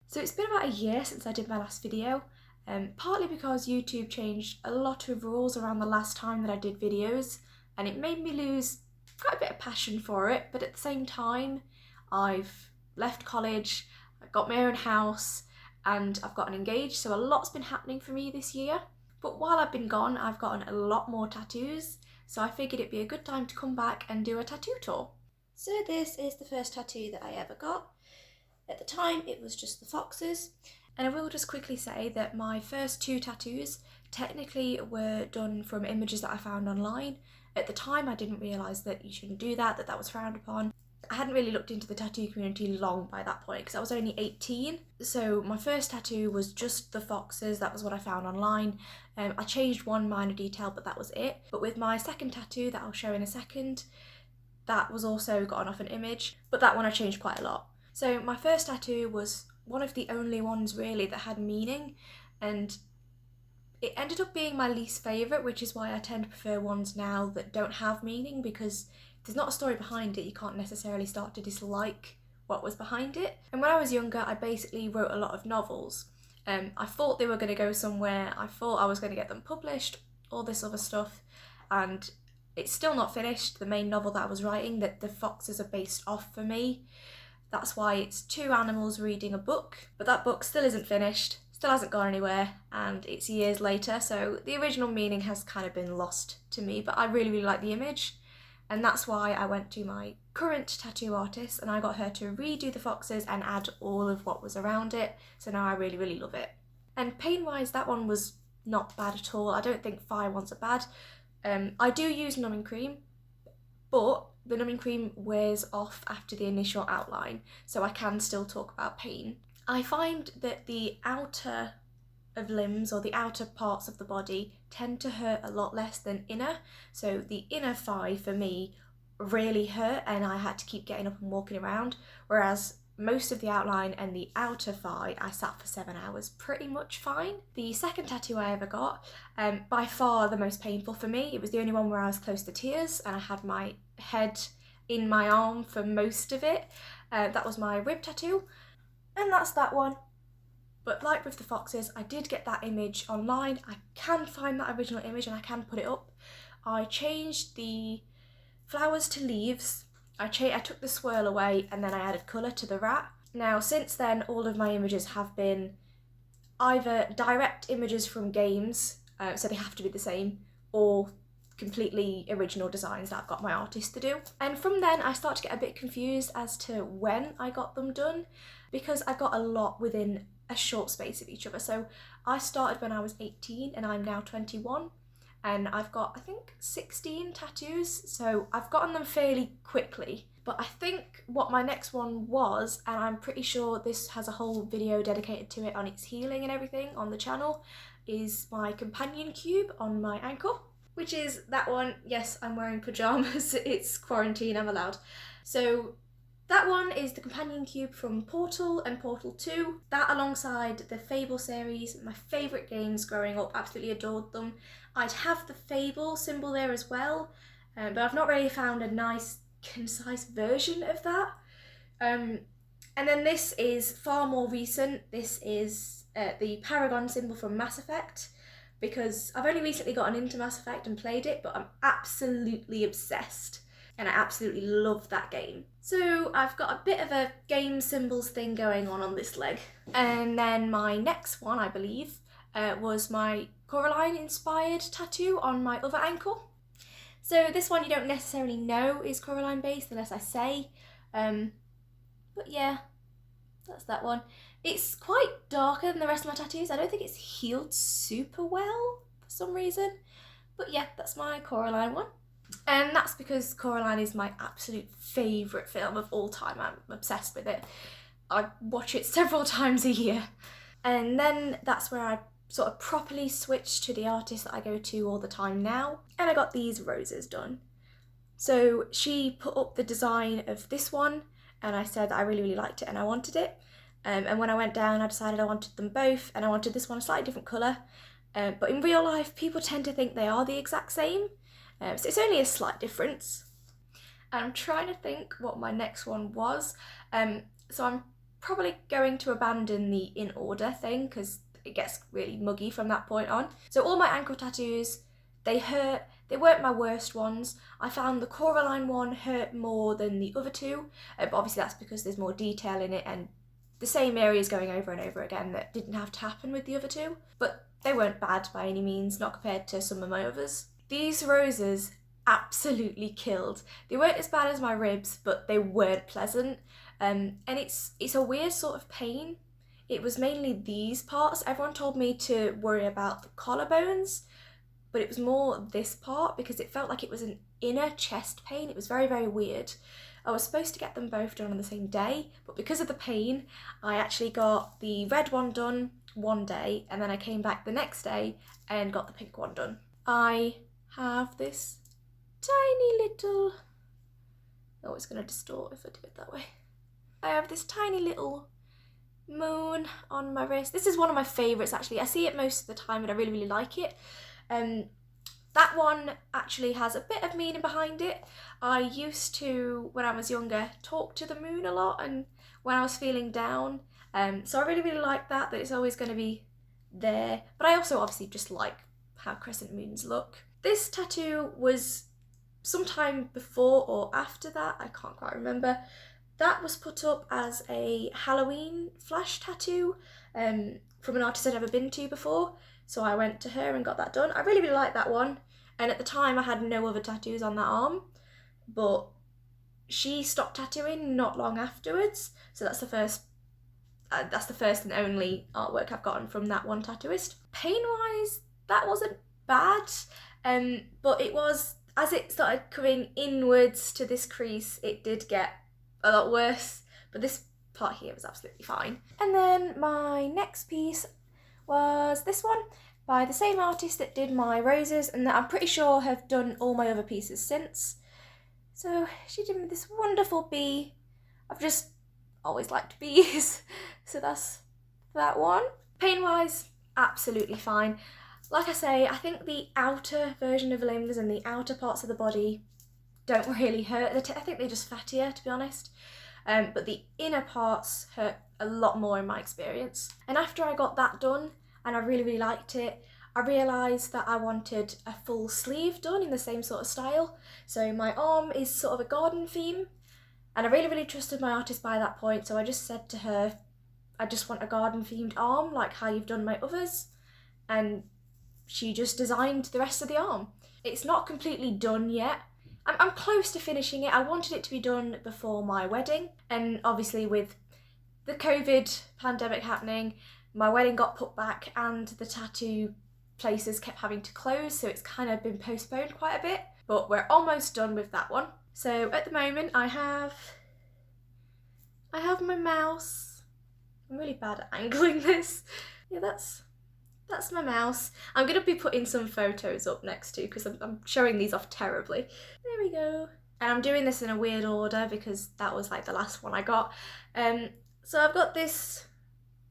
So it's been about a year since I did my last video, partly because YouTube changed a lot of rules around the last time that I did videos, and it made me lose quite a bit of passion for it, but at the same time, I've left college, I got my own house, and I've gotten engaged, so a lot's been happening for me this year. But while I've been gone, I've gotten a lot more tattoos, so I figured it'd be a good time to come back and do a tattoo tour. So this is the first tattoo that I ever got. At the time, it was just the foxes, and I will just quickly say that my first two tattoos technically were done from images that I found online. At the time, I didn't realise that you shouldn't do that, that was frowned upon. I hadn't really looked into the tattoo community long by that point because I was only 18. So my first tattoo was just the foxes, that was what I found online. I changed one minor detail, but that was it. But with my second tattoo that I'll show in a second, that was also gotten off an image, but that one I changed quite a lot. So my first tattoo was one of the only ones really that had meaning, and it ended up being my least favourite, which is why I tend to prefer ones now that don't have meaning, because if there's not a story behind it, you can't necessarily start to dislike what was behind it. And when I was younger, I basically wrote a lot of novels. I thought they were going to go somewhere, I thought I was going to get them published, all this other stuff, and it's still not finished, the main novel that I was writing, that the foxes are based off for me. That's why it's two animals reading a book, but that book still isn't finished, still hasn't gone anywhere, and it's years later, so the original meaning has kind of been lost to me, but I really, really like the image, and that's why I went to my current tattoo artist and I got her to redo the foxes and add all of what was around it, so now I really, really love it. And pain-wise, that one was not bad at all. I don't think fire ones are bad. I do use numbing cream, but the numbing cream wears off after the initial outline, so I can still talk about pain. I find that the outer of limbs, or the outer parts of the body, tend to hurt a lot less than inner. So the inner thigh for me really hurt and I had to keep getting up and walking around, whereas most of the outline and the outer thigh I sat for 7 hours pretty much fine. The second tattoo I ever got, by far the most painful for me. It was the only one where I was close to tears and I had my head in my arm for most of it. That was my rib tattoo, and that's that one. But like with the foxes, I did get that image online. I can find that original image and I can put it up. I changed the flowers to leaves. I took the swirl away and then I added colour to the rat. Now since then, all of my images have been either direct images from games, so they have to be the same, or completely original designs that I've got my artist to do. And from then I start to get a bit confused as to when I got them done, because I got a lot within a short space of each other. So I started when I was 18 and I'm now 21. And I've got, I think, 16 tattoos, so I've gotten them fairly quickly. But I think what my next one was, and I'm pretty sure this has a whole video dedicated to it on its healing and everything on the channel, is my companion cube on my ankle, which is that one. Yes, I'm wearing pyjamas, it's quarantine, I'm allowed. So that one is the companion cube from Portal and Portal 2. That alongside the Fable series, my favourite games growing up, absolutely adored them. I'd have the Fable symbol there as well, but I've not really found a nice, concise version of that. And then this is far more recent. This is the Paragon symbol from Mass Effect, because I've only recently gotten into Mass Effect and played it, but I'm absolutely obsessed. And I absolutely love that game. So I've got a bit of a game symbols thing going on this leg. And then my next one, I believe, was my Coraline inspired tattoo on my other ankle. So this one you don't necessarily know is Coraline based unless I say. But yeah, that's that one. It's quite darker than the rest of my tattoos. I don't think it's healed super well for some reason. But yeah, that's my Coraline one. And that's because Coraline is my absolute favourite film of all time. I'm obsessed with it. I watch it several times a year. And then that's where I sort of properly switched to the artist that I go to all the time now. And I got these roses done. So she put up the design of this one and I said that I really, really liked it and I wanted it. And when I went down, I decided I wanted them both, and I wanted this one a slightly different colour. But in real life, people tend to think they are the exact same. So it's only a slight difference. And I'm trying to think what my next one was. So I'm probably going to abandon the in order thing because it gets really muggy from that point on. So all my ankle tattoos, they hurt. They weren't my worst ones. I found the Coraline one hurt more than the other two, but obviously that's because there's more detail in it and the same areas going over and over again that didn't have to happen with the other two. But they weren't bad by any means, not compared to some of my others. These roses absolutely killed. They weren't as bad as my ribs, but they weren't pleasant. And it's a weird sort of pain. It was mainly these parts. Everyone told me to worry about the collarbones, but it was more this part because it felt like it was an inner chest pain. It was very, very weird. I was supposed to get them both done on the same day, but because of the pain, I actually got the red one done one day, and then I came back the next day and got the pink one done. I have this tiny little... Oh, it's going to distort if I do it that way. I have this tiny little moon on my wrist. This is one of my favourites actually. I see it most of the time and I really, really like it. That one actually has a bit of meaning behind it. I used to, when I was younger, talk to the moon a lot and when I was feeling down. So I really, really like that it's always going to be there. But I also obviously just like how crescent moons look. This tattoo was sometime before or after that, I can't quite remember. That was put up as a Halloween flash tattoo from an artist I'd never been to before. So I went to her and got that done. I really, really liked that one. And at the time I had no other tattoos on that arm, but she stopped tattooing not long afterwards. So that's the first and only artwork I've gotten from that one tattooist. Pain-wise, that wasn't bad, but it was, as it started coming inwards to this crease, it did get a lot worse, but this part here was absolutely fine. And then my next piece was this one by the same artist that did my roses and that I'm pretty sure have done all my other pieces since. So she did me this wonderful bee. I've just always liked bees, so that's that one. Pain-wise, absolutely fine. Like I say, I think the outer version of limbs and the outer parts of the body don't really hurt. I think they're just fattier, to be honest. But the inner parts hurt a lot more in my experience. And after I got that done, and I really, really liked it, I realised that I wanted a full sleeve done in the same sort of style. So my arm is sort of a garden theme, and I really, really trusted my artist by that point. So I just said to her, I just want a garden themed arm, like how you've done my others. And she just designed the rest of the arm. It's not completely done yet. I'm close to finishing it. I wanted it to be done before my wedding, and obviously with the COVID pandemic happening, my wedding got put back and the tattoo places kept having to close, so it's kind of been postponed quite a bit, but we're almost done with that one. So at the moment I have my mouse. I'm really bad at angling this. Yeah, that's my mouse. I'm going to be putting some photos up next too because I'm showing these off terribly. There we go. And I'm doing this in a weird order because that was like the last one I got. So I've got this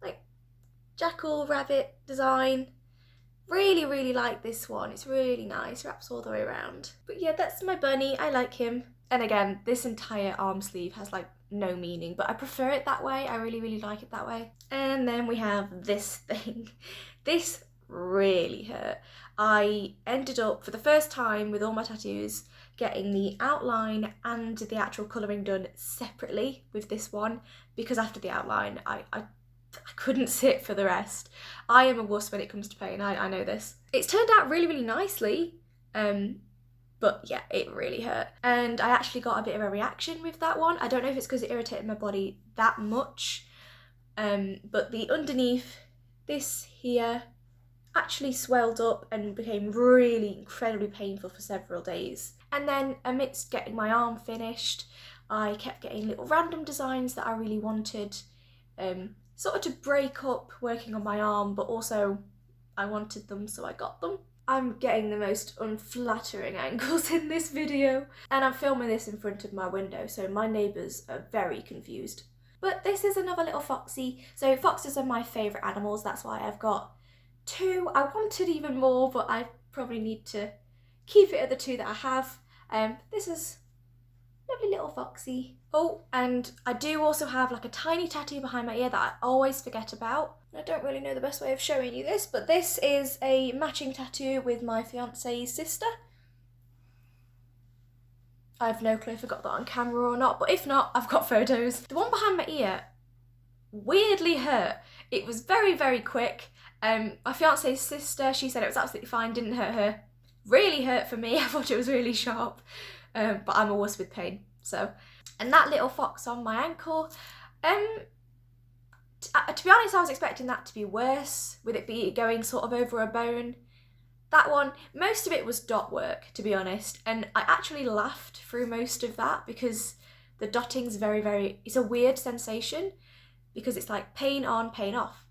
like jackal rabbit design. Really, really like this one. It's really nice, wraps all the way around. But yeah, that's my bunny. I like him. And again, this entire arm sleeve has like no meaning, but I prefer it that way. I really, really like it that way. And then we have this thing. This really hurt. I ended up, for the first time with all my tattoos, getting the outline and the actual colouring done separately with this one, because after the outline, I couldn't sit for the rest. I am a wuss when it comes to pain, I know this. It's turned out really, really nicely, but yeah, it really hurt. And I actually got a bit of a reaction with that one. I don't know if it's because it irritated my body that much, but the underneath, this here, actually swelled up and became really incredibly painful for several days. And then amidst getting my arm finished, I kept getting little random designs that I really wanted, sort of to break up working on my arm, but also I wanted them, so I got them. I'm getting the most unflattering angles in this video, and I'm filming this in front of my window, so my neighbours are very confused. But this is another little foxy. So foxes are my favourite animals, that's why I've got 2. I wanted even more, but I probably need to keep it at the 2 that I have. This is Lovely little foxy. Oh, and I do also have like a tiny tattoo behind my ear that I always forget about. I don't really know the best way of showing you this, but this is a matching tattoo with my fiance's sister. I have no clue if I got that on camera or not, but if not, I've got photos. The one behind my ear weirdly hurt. It was very, very quick. My fiance's sister, she said it was absolutely fine, didn't hurt her. Really hurt for me, I thought it was really sharp, but I'm a wuss with pain, so. And that little fox on my ankle, to be honest, I was expecting that to be worse, with it be going sort of over a bone. That one, most of it was dot work, to be honest, and I actually laughed through most of that because the dotting's very, it's a weird sensation because it's like pain on, pain off.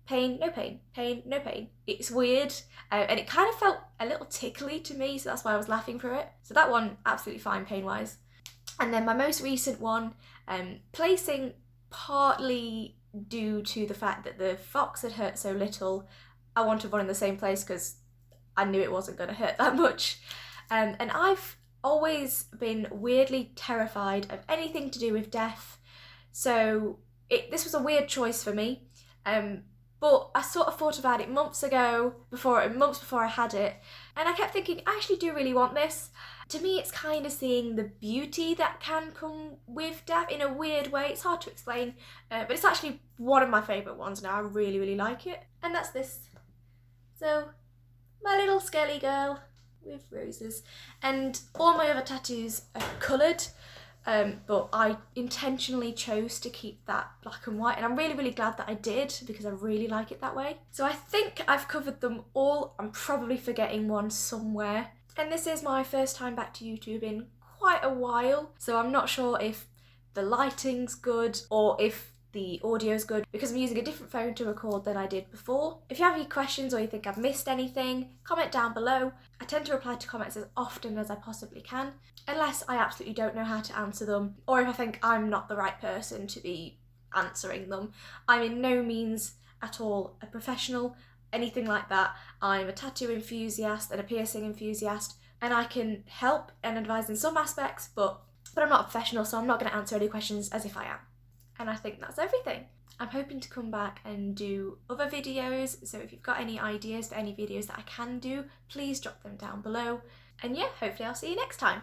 Pain, no pain, pain, no pain. It's weird, and it kind of felt a little tickly to me, so that's why I was laughing through it. So that one, absolutely fine pain-wise. And then my most recent one, placing partly due to the fact that the fox had hurt so little, I wanted one in the same place because I knew it wasn't going to hurt that much. And I've always been weirdly terrified of anything to do with death, so this was a weird choice for me. But I sort of thought about it months before I had it, and I kept thinking, I actually do really want this. To me, it's kind of seeing the beauty that can come with death in a weird way. It's hard to explain, but it's actually one of my favourite ones now. I really, really like it. And that's this. So, my little skelly girl with roses. And all my other tattoos are coloured. But I intentionally chose to keep that black and white, and I'm really, really glad that I did because I really like it that way. So I think I've covered them all. I'm probably forgetting one somewhere. And this is my first time back to YouTube in quite a while, so I'm not sure if the lighting's good or if the audio's good because I'm using a different phone to record than I did before. If you have any questions or you think I've missed anything, comment down below. I tend to reply to comments as often as I possibly can, unless I absolutely don't know how to answer them, or if I think I'm not the right person to be answering them. I'm in no means at all a professional, anything like that. I'm a tattoo enthusiast and a piercing enthusiast, and I can help and advise in some aspects, but I'm not a professional, so I'm not going to answer any questions as if I am. And I think that's everything. I'm hoping to come back and do other videos, so if you've got any ideas for any videos that I can do, please drop them down below. And yeah, hopefully I'll see you next time.